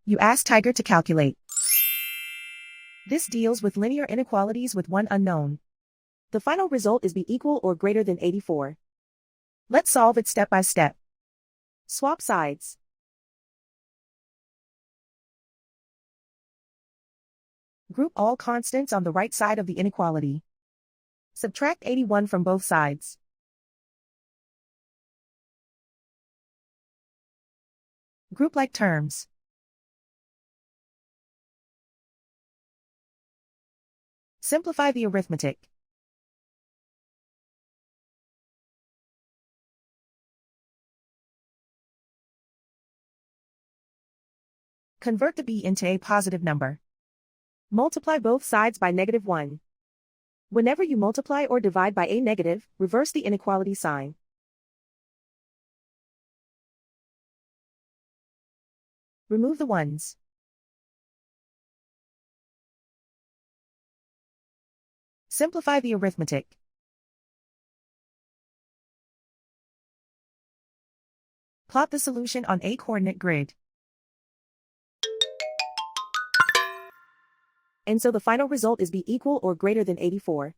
You ask Tiger to calculate. This deals with linear inequalities with one unknown. The final result is be equal or greater than 84. Let's solve it step by step. Swap sides. Group all constants on the right side of the inequality. Subtract 81 from both sides. Group like terms. Simplify the arithmetic. Convert the b into a positive number. Multiply both sides by -1. Whenever you multiply or divide by a negative, reverse the inequality sign. Remove the ones. Simplify the arithmetic. Plot the solution on a coordinate grid. And so the final result is be equal or greater than 84.